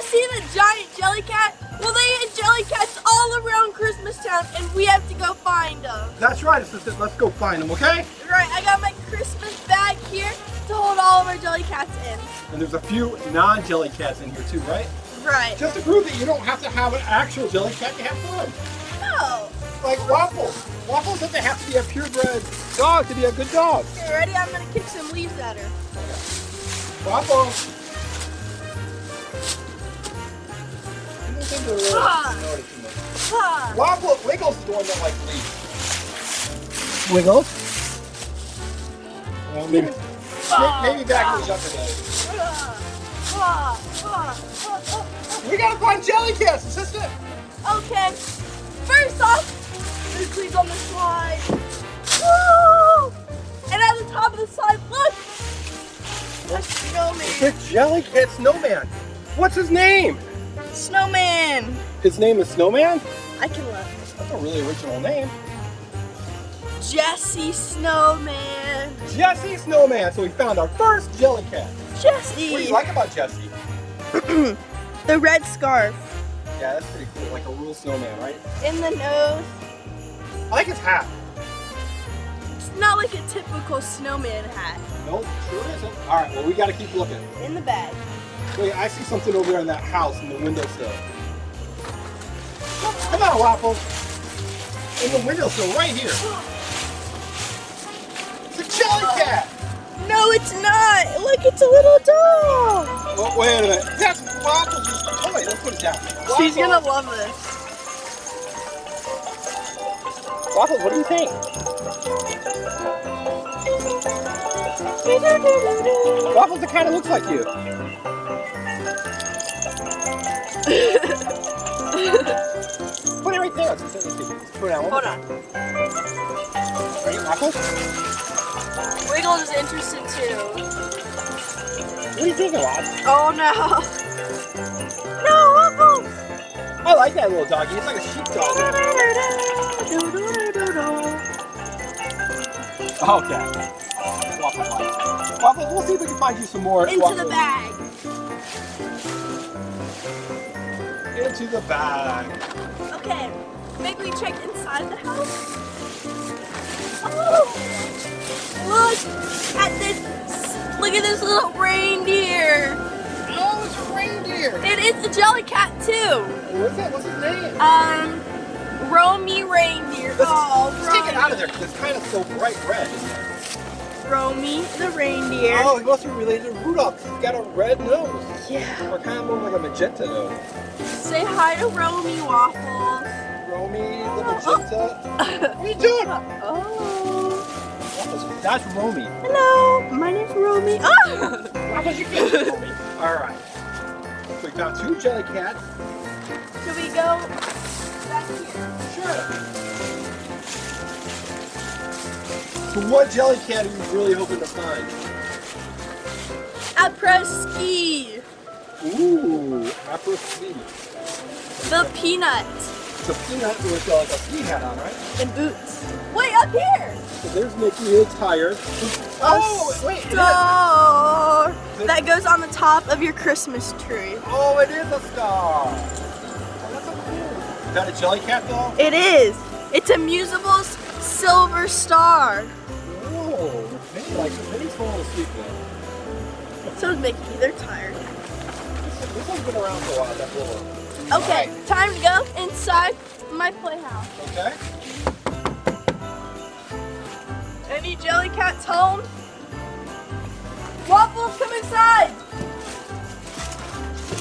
see the giant Jellycat? Well, they had Jellycats all around Christmas Town, and we have to go find them. That's right, Assistant. Let's go find them, okay? Right, I got my Christmas bag here to hold all of our Jellycats in. And there's a few non-Jellycats in here too, right? Right. Just to prove that you don't have to have an actual Jellycat to have fun. No. Like Waffles. Waffles doesn't have to be a purebred dog to be a good dog. Okay, ready? I'm gonna kick some leaves at her. Waffles. Waffle Wiggles is the one that likes leaves. Wiggles? Well, maybe back in the younger days. We gotta find Jellycats, Assistant. Okay. First off, there's leaves on the slide. Woo! And at the top of the slide, look! That's Snowman. The Jellycat Snowman. What's his name? Snowman. His name is Snowman? I can look. That's a really original name. Jesse Snowman. Jesse Snowman. So we found our first Jellycat. Jesse. What do you like about Jesse? The red scarf. Yeah, that's pretty cool. Like a real snowman, right? In the nose. I like his hat. It's not like a typical snowman hat. Nope, sure isn't. All right, well, we got to keep looking. In the bag. Wait, I see something over there in that house in the windowsill. Come on, Waffles. In the windowsill, right here. It's a Jellycat. No, it's not. Look, it's a little dog. Oh, wait a minute. That's Waffles' toy. Let's put it down. Waffles. She's going to love this. Waffles, what do you think? Waffles, it kind of looks like you. Put it right there. Let's put it on. Hold on. Ready, Waffles? Wiggles is interested too. What are you thinking, Waffles? Oh no. No, Waffles! I like that little doggy. It's like a sheepdog. Okay. Waffles, we'll see if we can find you some more. Into Waffles. the bag. Into the bag. Okay, maybe we check inside the house. Oh, look at this little reindeer. Oh, it's a reindeer. It is a Jellycat too. What's that? What's his name? Romie reindeer. Let's take it out of there because it's kind of so bright red, isn't it? Romie the reindeer. Oh, he must be related to Rudolph. He's got a red nose. Yeah. Or kind of more like a magenta nose. Say hi to Romie, Waffles. Romie the magenta. What are you doing? Oh. Waffles, that's Romie. Hello, my name's Romie. Oh. Waffles, you can't see Romie. All right. So we found two Jellycats. Should we go back here? Sure. So what Jellycat are you really hoping to find? Après-ski. Ooh, apple-ski. The peanut. It's a peanut with like a ski hat on, right? And boots. Wait, up here. So there's Mickey with tires. Oh, wait. Star that goes on the top of your Christmas tree. Oh, it is a star. Oh, that's so cool. Is that a Jellycat though? It is. It's Amuseables silver star. Oh, Minnie's falling asleep now. So is Mickey. They're tired. This one's been around for a while, that little one. Okay, Right. time to go inside my playhouse. Okay. Any Jellycats home? Waffles, come inside.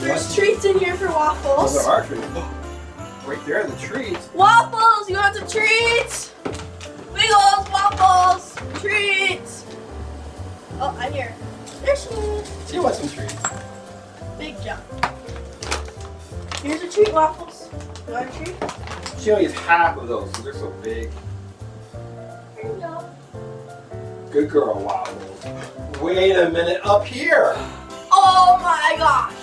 There's treats in here for Waffles. Oh, there are treats. Oh, right there, the treats. Waffles, you want some treats? Wiggles, Waffles, treats. Oh, I hear. There she is. She wants some treats. Big jump. Here's a treat, Waffles. You want a treat? She only has half of those, so they're so big. Here you go. Good girl, Waffles. Wait a minute, up here. Oh my gosh.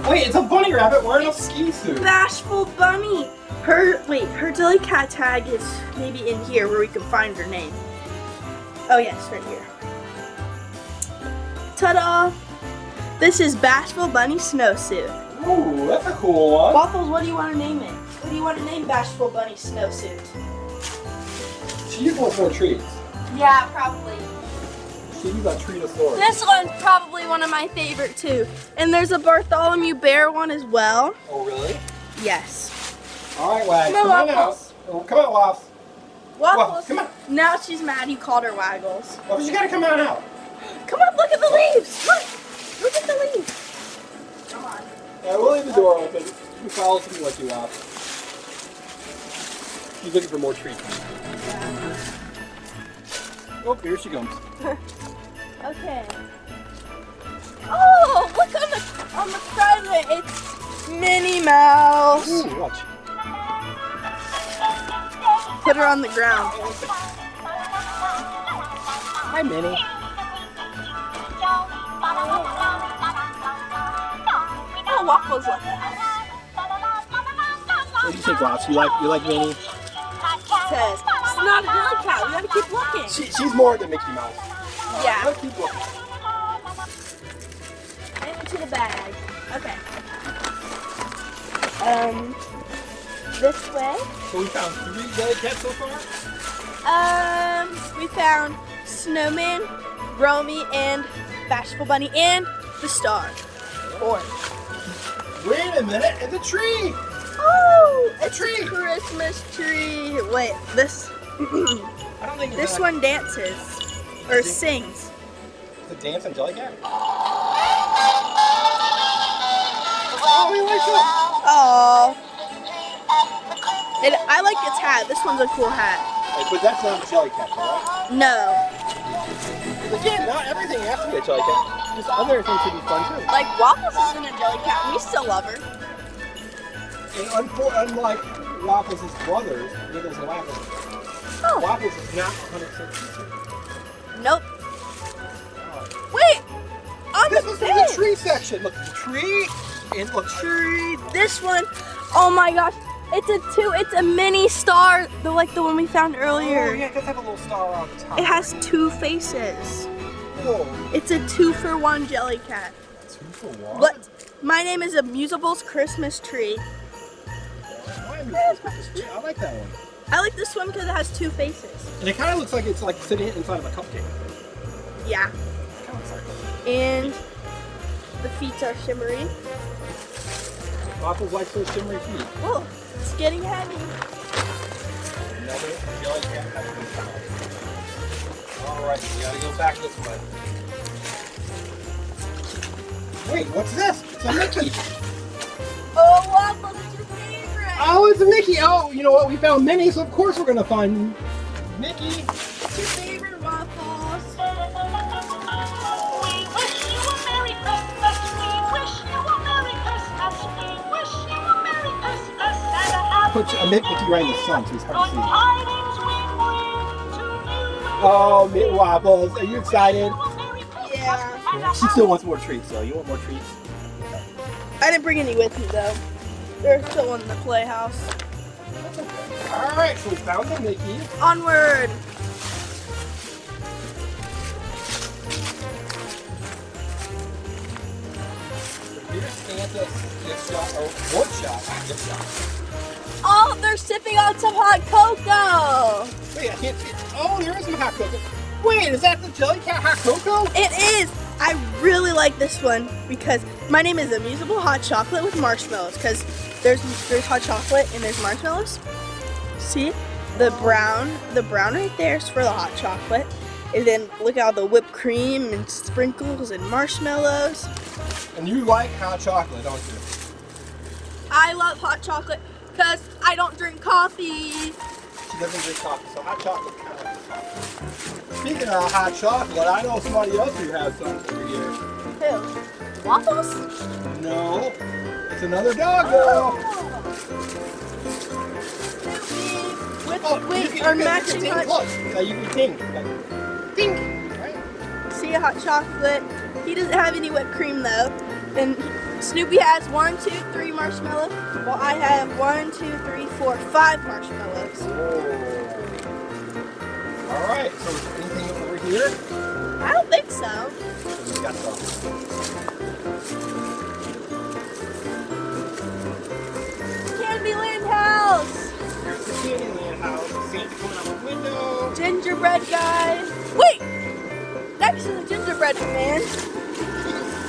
Wait, it's a bunny rabbit wearing a ski suit. Bashful bunny. Her Jellycat tag is maybe in here where we can find her name. Oh yes, right here. Ta-da! This is Bashful Bunny Snowsuit. Ooh, that's a cool one. Waffles, what do you want to name it? What do you want to name Bashful Bunny Snowsuit? She wants more treats. Yeah, probably. She's a treatosaurus. This one's probably one of my favorite too. And there's a Bartholomew Bear one as well. Oh, really? Yes. All right, Wags, Come come on, on out. Waffles. Oh, come on, Waffles. Waffles. Come on. Now she's mad you called her Waggles. Waffles, you gotta come on out. Come on, look at the leaves. Look at the leaves. Come on. All right, we'll leave the door open. You follow us if you want to, Waffles. She's looking for more treats. Oh, here she comes. Okay. Oh, look on the present. It's Minnie Mouse. Ooh, watch. Put her on the ground. Hi, Minnie. Oh, Waffles like that. What do you think, Waffles? You like Minnie? Says, it's not a Jellycat. We gotta keep looking. She's more than Mickey Mouse. Yeah. Let's keep looking. Into the bag. Okay. This way. So we found 3 Jellycats so far? We found Snowman, Romie, and Bashful Bunny, and the star. 4. Wait a minute, it's a tree! Oh, it's a Christmas tree. Wait, this I don't think this one dances or sings. Is it dance and Jellycat? Oh, he likes it! Oh. I like its hat. This one's a cool hat. But that's not a Jellycat, right? No. Again, not everything has to be a Jellycat. Just other things should be fun too. Like Waffles isn't a Jellycat, and we still love her. And unlike Waffles' brothers, Wiggles and Waffles, Waffles is not 100% true. Nope. Wait! On This the is bed. the tree section. Look, the tree and look. Tree. This one, oh my gosh. It's a mini star, the one we found earlier. Oh, yeah, it does have a little star on the top. It has 2 faces. Whoa. It's a 2-for-1 Jellycat. 2 for 1? What? My name is Amuseables Christmas Tree. I like that one. I like this one because it has 2 faces. And it kind of looks like it's like sitting inside of a cupcake. Yeah. And the feet are shimmery. Waffles likes those shimmery feet. Oh, it's getting heavy. Another Jellycat has been found. Alright, we gotta go back this way. Wait, what's this? It's a Mickey. Oh, Waffles, it's your favorite. Oh, it's a Mickey. Oh, you know what? We found Minnie, so of course we're gonna find Mickey. It's your favorite, Waffles. We wish you a Merry Christmas. We wish you a Merry Christmas. We wish you a Merry Christmas and a happy Put a Mickey right in the sun so he's hard to see. tidings we bring to you. Oh, Waffles, are you excited? Yeah. She still wants more treats, though. You want more treats? I didn't bring any with me, though. They're still in the playhouse. Alright, so we found the Mickey. Onward. Here's Santa's gift shop, or wood shop, not gift shop. Oh, they're sipping on some hot cocoa. Wait, I can't see it. Oh, there is some hot cocoa. Wait, is that the Jellycat hot cocoa? It is. I really like this one because my name is Amuseable Hot Chocolate with marshmallows because there's hot chocolate and there's marshmallows. See? The brown right there is for the hot chocolate. And then look at all the whipped cream and sprinkles and marshmallows. And you like hot chocolate, don't you? I love hot chocolate because I don't drink coffee. She doesn't drink coffee, so hot chocolate kind of like coffee. Speaking of hot chocolate, I know somebody else who has some over here. Who? Waffles? No, it's another dog girl. With our matching hot Look, you can ting. Like, ting. Right? See a hot chocolate. He doesn't have any whipped cream though. And Snoopy has 1, 2, 3 marshmallows, while I have 1, 2, 3, 4, 5 marshmallows. All right. So is there anything over here? I don't think so. So we got some. gingerbread guy. Wait! Next to the gingerbread man.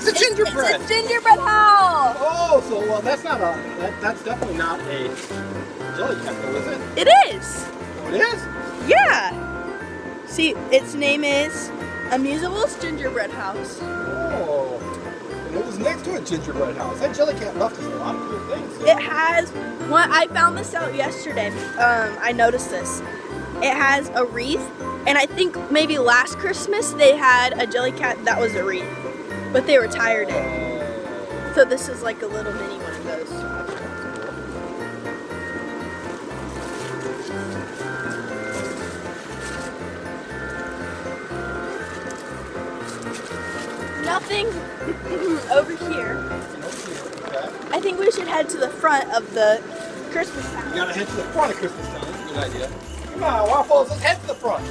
The gingerbread. It's a gingerbread house. Oh, so well, that's not that's definitely not a Jellycat, though, is it? It is. Oh, it is? Yeah. See, its name is Amuseables Gingerbread House. Oh. And it was next to a gingerbread house. That Jellycat left us a lot of good things. It has one. I found this out yesterday. I noticed this. It has a wreath, and I think maybe last Christmas they had a Jellycat that was a wreath, but they retired it. So this is like a little mini one of those. Nothing over here. Okay. I think we should head to the front of the Christmas You house. gotta head to the front of Christmas Town. That's a good idea. Come on, Waffles, let's head to the front.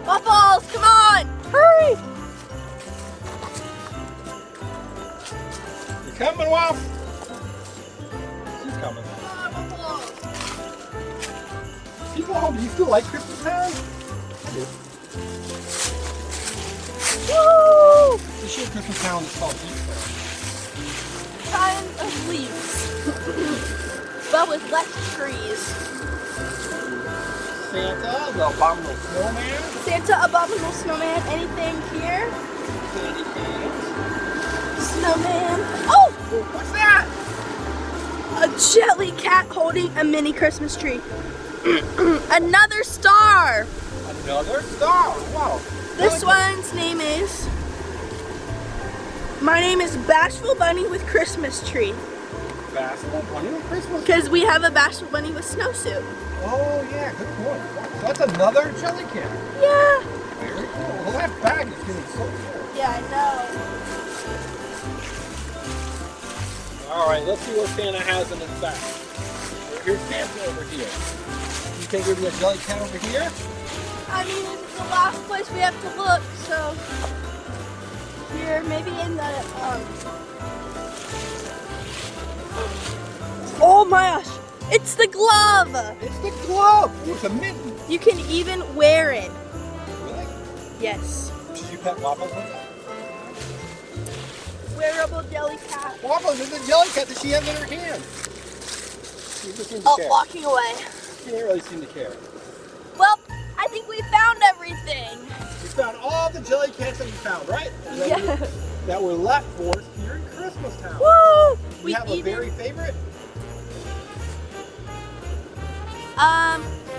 Waffles, come on! Hurry! You coming, Waff? She's coming. People home, do you still like Christmas Town? I do. Woo! The shit Christmas Town is called Deep Fair. Kind of leaves, but with less trees. Santa, the abominable snowman. Santa, abominable snowman, anything here? Candy canes. Snowman. Oh! What's that? A Jellycat holding a mini Christmas tree. Another star. Another star. Wow. This one's name is... My name is Bashful Bunny with Christmas Tree. Bashful Bunny with Christmas. Because we have a Bashful Bunny with Snowsuit. Oh yeah, good point. So that's another Jellycat. Yeah. Very cool. Well, that bag is getting so full. Yeah, I know. All right, let's see what Santa has in his bag. Here's Santa over here. You think there'll be a Jellycat over here? I mean, it's the last place we have to look, so... Here, maybe in the, Oh my gosh! It's the glove! It's the glove. Oh, it's a mitten. You can even wear it. Really? Yes. Did you pet Waffles with it? Wearable Jellycat. Waffles is the Jellycat that she has in her hand. She just seems to Oh, care. walking away. She didn't really seem to care. Well, I think we found everything. We found all the Jellycats that we found, right? Yeah. That were left for us here in Christmas Town. Woo! We have a very favorite?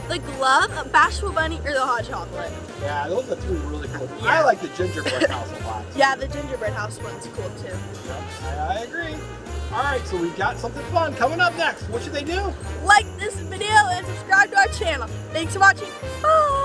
The glove, a Bashful Bunny, or the hot chocolate. Yeah, those are three really cool. Yeah. I like the gingerbread house a lot. Yeah, the gingerbread house one's cool too. I agree. All right, so we've got something fun coming up next. What should they do? Like this video and subscribe to our channel. Thanks for watching. Bye!